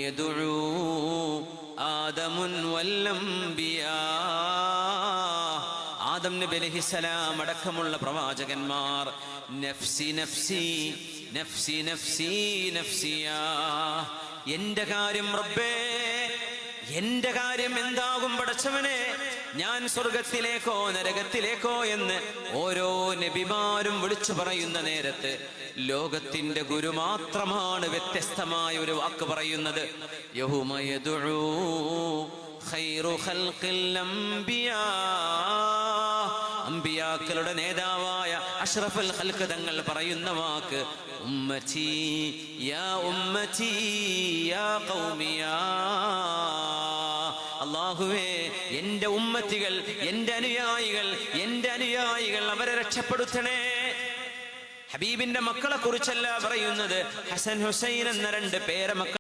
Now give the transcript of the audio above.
യദുഉ ആദമുൻ വല്ലംബിയാ. ആദം നബി അലൈഹിസ്സലാം അടക്കമുള്ള പ്രവാചകന്മാർ നഫ്സി നഫ്സി നഫ്സി നഫ്സി നഫ്സിയാ, എന്റെ കാര്യം റബ്ബേ, എന്റെ കാര്യം എന്താകും പടച്ചവനെ, ഞാൻ സ്വർഗത്തിലേക്കോ നരകത്തിലേക്കോ എന്ന് ഓരോ നബിമാരും വിളിച്ചു പറയുന്ന നേരത്ത് ലോകത്തിന്റെ ഗുരു മാത്രമാണ് വ്യത്യസ്തമായ ഒരു വാക്ക് പറയുന്നത്. യൗമ യദുഉ ഖൈറു ഖൽഖിൽ അംബിയാ. അംബിയാക്കളുടെ നേതാവായ അഷ്റഫുൽ ഖൽഖ് തങ്ങൾ പറയുന്ന വാക്ക് ഉമ്മത്തി യാ ഉമ്മത്തി യാ ഖൗമി യാ. അല്ലാഹുവേ, എന്റെ ഉമ്മത്തികൾ, എന്റെ അനുയായികൾ അവരെ രക്ഷപ്പെടുത്തണേ. ഹബീബിന്റെ മക്കളെ കുറിച്ചല്ല പറയുന്നത്, ഹസൻ ഹുസൈൻ എന്ന 2 പേരമക്കൾ